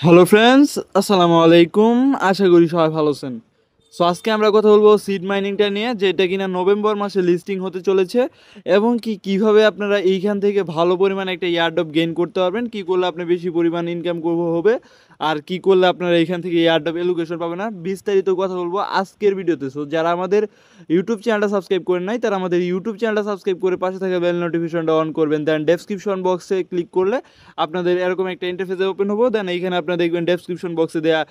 Hello friends, আসসালামু আলাইকুম। আশা করি সবাই ভালো আছেন। সো আজকে আমরা কথা বলবো সিড মাইনিংটা নিয়ে, যেটা কিনা নভেম্বর মাসে লিস্টিং হতে চলেছে, এবং কিভাবে আপনারা এইখান থেকে ভালো পরিমাণে একটা ইয়ারড্রপ গেইন করতে পারবেন, কি করলে আপনি বেশি পরিমাণ ইনকাম হবে, আর কি করলে আপনারা এইখান থেকে ইয়ারড্রপ এলোকেশন পাবেন না, বিস্তারিত কথা বলবো আজকের ভিডিওতে। সো যারা আমাদের ইউটিউব চ্যানেলটা সাবস্ক্রাইব করেন নাই, তারা আমাদের ইউটিউব চ্যানেলটা সাবস্ক্রাইব করে পাশে থাকা বেল নোটিফিকেশনটা অন করবেন। দেন ডেসক্রিপশন বক্সে ক্লিক করলে আপনাদের এরকম একটা ইন্টারফেসে ওপেন হবো। দেন এইখানে আপনারা দেখবেন ডেসক্রিপশন বক্সে দেওয়া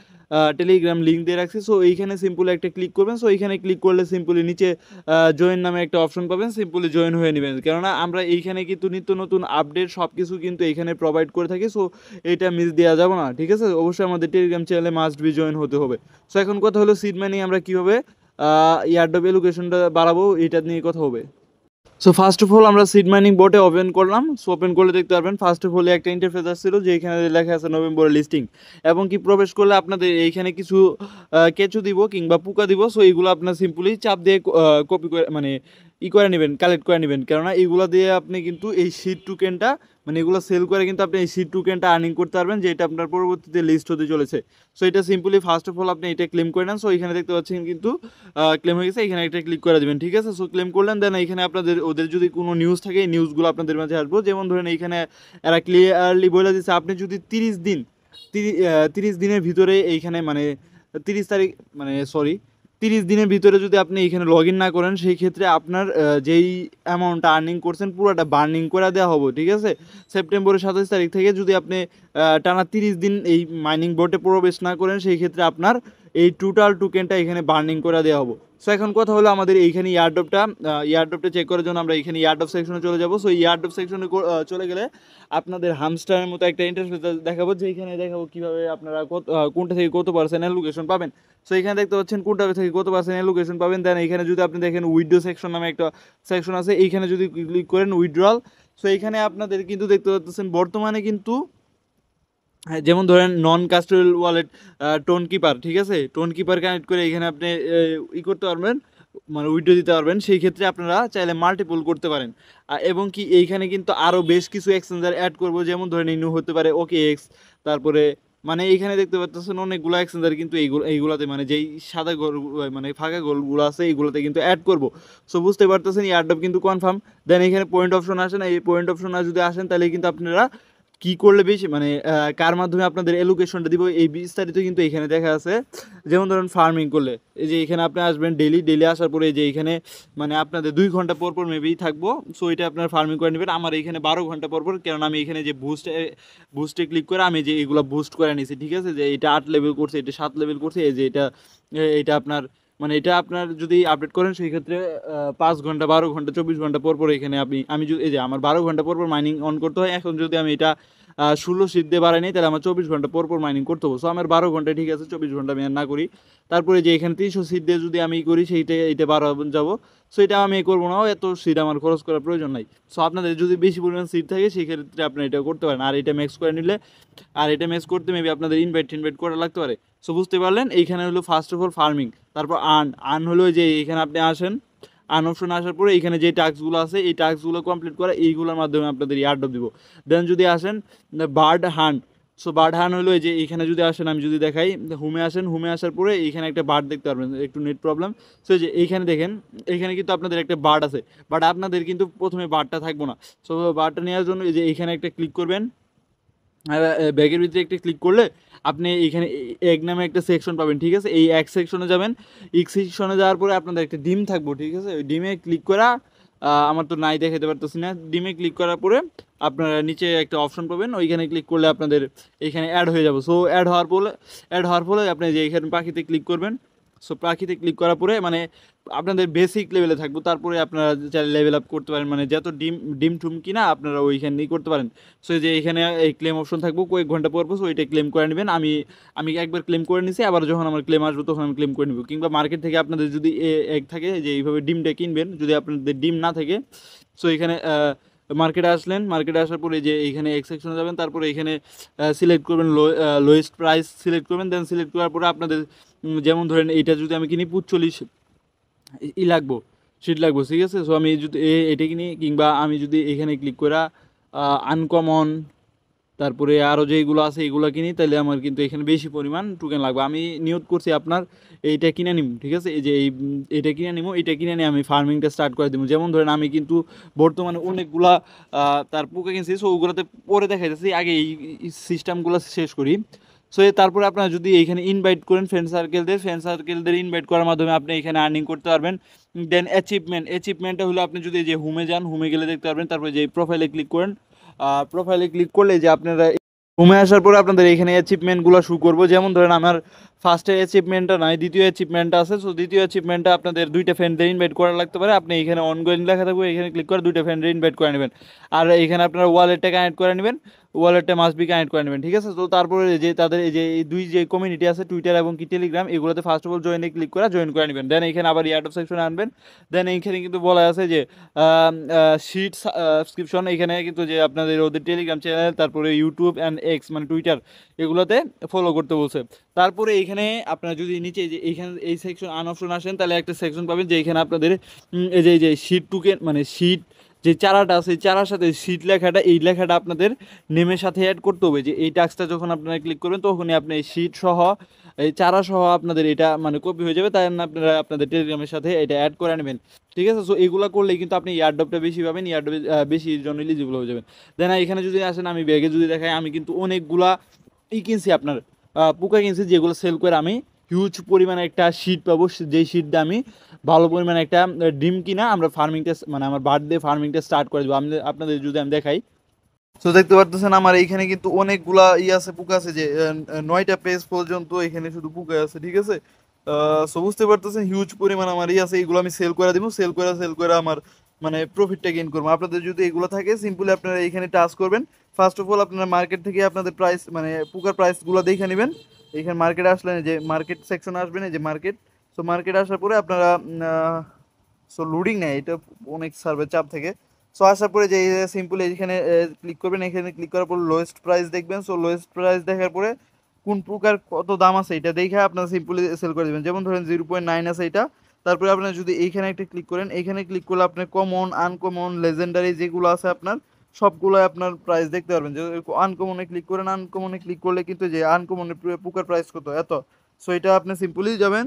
টেলিগ্রাম লিঙ্ক দিয়ে রাখছি। সো এইখানে সিম্পলি একটা ক্লিক করবেন। সো এইখানে ক্লিক করলে সিম্পলি নিচে জয়েন নামে একটা অপশন পাবেন, সিম্পলি জয়েন হয়ে নেবেন। কেননা আমরা এইখানে কিন্তু নিত্য নতুন আপডেট সব কিছু কিন্তু এইখানে প্রোভাইড করে থাকি। সো এটা মিস দেওয়া যাবে না, ঠিক আছে? অবশ্যই আমাদের টেলিগ্রাম চ্যানেলে মাস্ট বি জয়েন হতে হবে। সো এখন কথা হলো সিড মানি আমরা কীভাবে ইয়ারড্রপ এলোকেশনটা বাড়াবো, এটা নিয়ে কথা হবে। সো ফার্স্ট অফ অল আমরা সিড মাইনিং বোটে ওপেন করলাম। সো ওপেন করলে দেখতে পারবেন ফার্স্ট অফ অল একটা ইন্টারফেস আসছিল, যে এখানে লেখা আছে নভেম্বরের লিস্টিং, এবং কি প্রবেশ করলে আপনাদের এইখানে কিছু কেঁচো দিব কিংবা পোকা দিব। সো এইগুলো আপনার সিম্পলি চাপ দিয়ে কপি করে মানে করে নেবেন, কালেক্ট করে নেবেন। কেননা এইগুলো দিয়ে আপনি কিন্তু এই সিড টোকেনটা মানে এগুলো সেল করে কিন্তু আপনি এই সিড টোকেনটা আর্নিং করতে পারবেন, যেটা আপনার পরবর্তীতে লিস্ট হতে চলেছে। সো এটা সিম্পলি ফার্স্ট অফ অল আপনি এটা ক্লেম করে নেন। সো এখানে দেখতে পাচ্ছেন কিন্তু ক্লেম হয়ে গেছে, এখানে একটা ক্লিক করে দেবেন, ঠিক আছে? সো ক্লেম করলেন। দেন এখানে আপনাদের ওদের যদি কোনো নিউজ থাকে, এই নিউজগুলো আপনাদের মাঝে আসবো। যেমন ধরেন এইখানে এরা ক্লিয়ারলি বলে দিচ্ছে, আপনি যদি 30 দিনের ভিতরে এইখানে মানে 30 তারিখ মানে সরি 30 দিনের ভিতরে যদি আপনি এখানে লগ ইন না করেন, সেই ক্ষেত্রে আপনার যেই অ্যামাউন্টটা আর্নিং করছেন পুরোটা বার্নিং করে দেওয়া হবে, ঠিক আছে? সেপ্টেম্বরের 27 তারিখ থেকে যদি আপনি টানা 30 দিন এই মাইনিং বোর্ডে প্রবেশ না করেন, সেই ক্ষেত্রে আপনার এই টোটাল টোকেনটা এখানে বার্নিং করে দেওয়া হবে। সো এখন কথা হলো আমাদের এইখানে ইয়ারড্রপটা চেক করার জন্য আমরা এখানে ইয়ারড্রপ সেকশনে চলে যাব। সো ইয়ারড্রপ সেকশনে চলে গেলে আপনাদের হামস্টারের মতো একটা ইন্টারফেস দেখাবো, যে এখানে দেখাবো কীভাবে আপনারা কোনটা থেকে কত পার্সেন্ট অ্যালোকেশন পাবেন। সো এখানে দেখতে পাচ্ছেন কোনটা থেকে কত পার্সেন্ট অ্যালোকেশন পাবেন। দেন এখানে যদি আপনি দেখেন উইথড্র সেকশন নামে একটা সেকশন আছে, এইখানে যদি ক্লিক করেন উইথড্রল, সো এখানে আপনাদের কিন্তু দেখতে পাচ্ছেন বর্তমানে কিন্তু যেমন ধরেন নন কাস্টোডিয়াল ওয়ালেট টোন কিপার, ঠিক আছে? টোন কিপার কানেক্ট করে এখানে আপনি করতে পারবেন, মানে উইথড্র দিতে পারবেন। সেই ক্ষেত্রে আপনারা চাইলে মাল্টিপল করতে পারেন। এবং কি এইখানে কিন্তু আরও বেশ কিছু এক্সচেঞ্জার অ্যাড করবো, যেমন ধরেন ইনু হতে পারে ওকে এক্স, তারপরে মানে এইখানে দেখতে পাচ্ছেন অনেকগুলো এক্সচেঞ্জার কিন্তু এইগুলাতে মানে যেই সাদা গোল মানে ফাঁকা গোলগুলো আছে এইগুলোতে কিন্তু অ্যাড করবো। সো বুঝতে পারতেছেন এয়ারড্রপ কিন্তু কনফার্ম। দেন এখানে পয়েন্ট অপশন আসেন, এই পয়েন্ট অপশন যদি আসেন তাহলে কিন্তু আপনারা কী করলে বেশি মানে কার মাধ্যমে আপনাদের এলোকেশনটা দিব এই বিস্তারিত কিন্তু এখানে দেখা আছে। যেমন ধরুন ফার্মিং করলে এই যে এখানে আপনি আসবেন ডেলি আসার পরে এই যে এখানে মানে আপনাদের 2 ঘন্টা পর পর মেবি থাকবো। সো এটা আপনার ফার্মিং করে নেবেন। আমার এখানে 12 ঘন্টা পর পর, কারণ আমি এখানে যে বুস্টে ক্লিক করে আমি যে এগুলো বুস্ট করে নিয়েছি, ঠিক আছে? যে এটা 8 লেভেল করছে, এটা 7 লেভেল করছে, এই যে এটা আপনার মানে এটা আপনার যদি আপডেট করেন সেই ক্ষেত্রে 5 ঘন্টা 12 ঘন্টা 24 ঘন্টা পর পর এখানে আমি যদি এই যে আমার 12 ঘন্টা পর পর মাইনিং অন করতে হয়। এখন যদি আমি এটা 16 সিট দিয়ে বাড়াই নিই, তাহলে আমার 24 ঘন্টা পর পর মাইনিং করতে হবে। সো আমার 12 ঘন্টা ঠিক আছে, 24 ঘন্টা আমি আর না করি। তারপরে যে এখানে 300 সিট দিয়ে যদি আমি করি, এইটা 12 যাবো। সো এটা আমি করবো না, এত সিট আমার খরচ করার প্রয়োজন নাই। সো আপনাদের যদি বেশি পরিমাণ সিট থাকে সেই ক্ষেত্রে আপনারা এটা করতে পারেন। আর এটা ম্যাক্স করে নিলে করতে মেবি আপনাদের ইনভাইট করা লাগতে পারে। সো বুঝতে পারলেন, এইখানে হলো ফার্স্ট অফ অল ফার্মিং। তারপর আর্ন হলো যে এখানে আপনি আসেন, আর্ন অপশনে আসার পরে এখানে যে টাস্কগুলো আছে এই টাস্কগুলো কমপ্লিট করা, এইগুলোর মাধ্যমে আপনাদের ইয়ারড্রপ দিব। দেন যদি আসেন bird hunt, so bird hunt হলো যে এখানে যদি আসেন, আমি যদি দেখাই, হোমে আসার পরে এইখানে একটা বার্ড দেখতে পারবেন, একটু নেট প্রবলেম। সো যে এইখানে দেখেন, এইখানে কিন্তু আপনাদের একটা বার্ড আছে, বাট আপনাদের কিন্তু প্রথমে বার্ডটা থাকবো না। সো বার্ডটা নেওয়ার জন্য এই যে এইখানে একটা ক্লিক করবেন, ব্যাগের ভিতরে একটা ক্লিক করলে আপনি এইখানে এক নামে একটা সেকশন পাবেন, ঠিক আছে? এই এক সেকশনে যাবেন, এক সেকশনে যাওয়ার পরে আপনাদের একটা ডিম থাকবো, ঠিক আছে? ওই ডিমে ক্লিক করা আমার তো নাই দেখাতে পারতেছি না। ডিমে ক্লিক করার পরে আপনারা নিচে একটা অপশন পাবেন, ওইখানে ক্লিক করলে আপনাদের এইখানে অ্যাড হয়ে যাবে। সো অ্যাড হওয়ার ফলে আপনি যে এখানে পাখিতে ক্লিক করবেন। সো পাখিতে ক্লিক করার পরে মানে আপনাদের বেসিক লেভেলে থাকবো, তারপরে আপনারা চাইলে লেভেল আপ করতে পারেন, মানে যত ডিম ঠুম কিনা আপনারা ওইখানেই করতে পারেন। সো যে এখানে এই ক্লেম অপশন থাকবো কয়েক ঘন্টা পর পর, সো ওইটা ক্লেম করে নেবেন। আমি একবার ক্লেম করে নিছি, আবার যখন আমার ক্লেম আসবে তখন আমি ক্লেম করে নেব। কিংবা মার্কেট থেকে আপনাদের যদি এক থাকে যে এইভাবে ডিমটা কিনবেন, যদি আপনাদের ডিম না থাকে, সো এখানে মার্কেটে আসার পরে যে এইখানে এক সেকশনে যাবেন, তারপরে এখানে সিলেক্ট করবেন লোয়েস্ট প্রাইস সিলেক্ট করবেন। দেন সিলেক্ট করার পরে আপনাদের যেমন ধরেন এইটা যদি আমি কিনি 45 লাগবো, সিট লাগবো, ঠিক আছে? সো আমি যদি এটা কিনি, কিংবা আমি যদি এখানে ক্লিক করা আনকমন, তারপরে আরও যেইগুলো আছে এগুলো কিনি, তাহলে আমার কিন্তু এখানে বেশি পরিমাণ টোকেন লাগবে। আমি নিয়ত করছি আপনার এইটা কিনে নিব, ঠিক আছে, এই যে এইটা কিনে নিব, এইটা কিনে নিয়ে আমি ফার্মিংটা স্টার্ট করে দিব। যেমন ধরেন আমি কিন্তু বর্তমানে অনেকগুলা তার পোকা কিনছি, সো ওগুলোতে পরে দেখা যাচ্ছে আগে এই সিস্টেমগুলো শেষ করি। সো তারপরে আপনারা যদি এইখানে ইনভাইট করেন ফ্রেন্ড সার্কেলদের ইনভাইট করার মাধ্যমে আপনি এখানে আর্নিং করতে পারবেন। দেন অ্যাচিভমেন্টটা হলো আপনি যদি যে হোমে যান, হোমে গেলে দেখতে পারবেন। তারপরে যে প্রোফাইলে ক্লিক করেন, প্রোফাইলে ক্লিক করলে যে আপনারা হোমে আসার পরে আপনাদের এখানে অ্যাচিভমেন্টগুলো শো করবো। যেমন ধরেন আমার ফার্স্টের অ্যাচিভমেন্টটা নাই, দ্বিতীয় অ্যাচিভমেন্টটা আছে। সো দ্বিতীয় অ্যাচিভমেন্টটা আপনাদের দুইটা ফ্রেন্ডদের ইনভাইট করা লাগতে পারে। আপনি এখানে অনগোয়িং লেখা থাকবে, এখানে ক্লিক করে দুইটা ফ্রেন্ডদের ইনভাইট করে নেবেন। আর এখানে আপনারা ওয়ালেটটা কানেক্ট করে নেবেন, ওয়ালেটটা মাস্ট বি কানেক্ট করে নেবেন, ঠিক আছে। তো তারপরে যে তাদের এই যে এই দুই যে কমিউনিটি আছে টুইটার এবং কি টেলিগ্রাম, এগুলোতে ফার্স্ট অফ অল জয়েনে ক্লিক করে জয়েন করে নেবেন। দেন এখানে আবার ইয়ারডপ সেকশনে আনবেন। দেন এইখানে কিন্তু বলা আছে যে শিট সাবস্ক্রিপশন, এখানে কিন্তু যে আপনাদের ওদের টেলিগ্রাম চ্যানেল, তারপরে ইউটিউব অ্যান্ড এক্স মানে টুইটার, এগুলোতে ফলো করতে বলছে। তারপরে এইখানে আপনারা যদি নিচে যে এইখানে এই সেকশন অপশন আসেন, তাহলে একটা সেকশন পাবেন যে এখানে আপনাদের এই যে শিট টোকেন মানে শিট যে চারাটা আছে, এই চারার সাথে শিট লেখাটা, এই লেখাটা আপনাদের নেমের সাথে অ্যাড করতে হবে। যে এই টাস্কটা যখন আপনারা ক্লিক করবেন, তখনই আপনি এই শিট সহ এই চারা সহ আপনাদের এটা মানে কপি হয়ে যাবে। তাই আপনারা আপনাদের টেলিগ্রামের সাথে এটা অ্যাড করে নেবেন, ঠিক আছে। সো এগুলো করলেই কিন্তু আপনি ইয়ারড্রপটা বেশি পাবেন, ইয়ারড্রপে বেশির জন্য এলিজিবল হয়ে যাবেন। দেন এখানে যদি আসেন, আমি ব্যাগে যদি দেখাই, আমি কিন্তু অনেকগুলা কিনছি আপনার পোকা কিনছি, যেগুলো সেল করে আমি হিউজ পরিমাণে একটা শিট পাবো। যেই শিটটা আমি ভালো পরিমাণে একটা ডিম কিনা আমরা ফার্মিংটা মানে আমার বার্থডে ফার্মিংটা স্টার্ট করে দেবো। আপনাদের যদি আমি দেখাই, তো দেখতে পারতেছেন আমার এইখানে কিন্তু অনেকগুলা আছে, পোকা আছে, যে 9টা পেজ পর্যন্ত এখানে শুধু পোকা আছে, ঠিক আছে। সো বুঝতে পারতেছেন হিউজ পরিমাণ আমার আছে, এগুলো আমি সেল করে দিব। সেল করে আমার মানে প্রফিটটা গেইন করবো। আপনাদের যদি এগুলো থাকে, সিম্পলি আপনারা এইখানে টাচ করবেন। ফার্স্ট অফ অল আপনারা মার্কেট থেকে আপনাদের প্রাইস মানে পোকার প্রাইসগুলো দেখে নেবেন। এইখানে মার্কেটে আসলেন, যে মার্কেট সেকশনে আসবেন, এই যে মার্কেট। সো মার্কেট আসার পরে আপনারা সো লোডিং নেয়, এটা অনেক সার্ভে চাপ থেকে। সো আসার পরে যে সিম্পল এখানে ক্লিক করবেন, এখানে ক্লিক করার পর লোয়েস্ট প্রাইস দেখবেন। সো লোয়েস্ট প্রাইস দেখার পরে কোন প্রকার কত দাম আছে এটা দেখে আপনারা সিম্পলি সেল করে দেবেন। যেমন ধরেন 0.9 আছে এটা। তারপরে আপনারা যদি এইখানে একটা ক্লিক করেন, এইখানে ক্লিক করলে আপনার কমন, আনকমন, লেজেন্ডারি যেগুলো আছে আপনার সবগুলো আপনার প্রাইস দেখতে পারবেন। যে আনকমনে ক্লিক করেন, আনকমনে ক্লিক করলে কিন্তু যে আনকমনের প্রকার প্রাইস কত এত। সো এটা আপনি সিম্পলি যাবেন,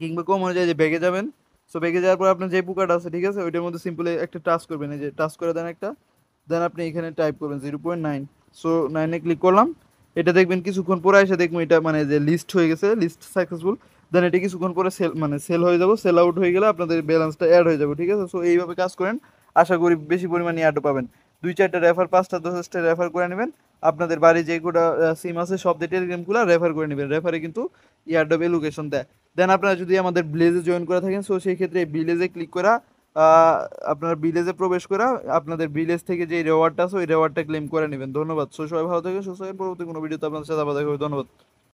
কিংবা কমনে যায় যে ব্যাগে যাবেন। সো ব্যাগে যাওয়ার পর আপনার যে পোকাটা আছে, ঠিক আছে, ওইটার মধ্যে সিম্পলি একটা টাচ করবেন, এই যে টাচ করে দেন একটা। দেন আপনি এখানে টাইপ করবেন 0.9। সো 9-এ ক্লিক করলাম। এটা দেখবেন কিছুক্ষণ পরে এসে দেখবেন এটা মানে যে লিস্ট হয়ে গেছে, লিস্ট সাকসেসফুল। দেন এটা কিছুক্ষণ পরে সেল হয়ে যাবো। সেল আউট হয়ে গেলে আপনাদের ব্যালেন্সটা অ্যাড হয়ে যাবে, ঠিক আছে। সো এইভাবে কাজ করেন, আশা করি বেশি পরিমাণে অ্যাডও পাবেন। 2-4টা রেফার, 5টা 10টা রেফার করে নেবেন। আপনাদের বাড়ি যে কোটা সিম আছে সব দিয়ে টেলিগ্রামগুলো রেফার করে নেবেন। রেফারে কিন্তু ইয়ারডব এলোকেশন দেয়। দেন আপনারা যদি আমাদের ভিলেজে জয়েন করে থাকেন, সো সেই ক্ষেত্রে ভিলেজে ক্লিক করা, আপনার ভিলেজে প্রবেশ করা, আপনাদের ভিলেজ থেকে যে রেওয়ার্ডটা আছে ওই রেওয়ার্ডটা ক্লেম করে নেবেন। ধন্যবাদ। সো সবাই ভালো থাকবেন, সুস্থ থাকবেন। পরবর্তী কোনো ভিডিওতে আপনাদের সাথে আবার দেখা হবে। ধন্যবাদ।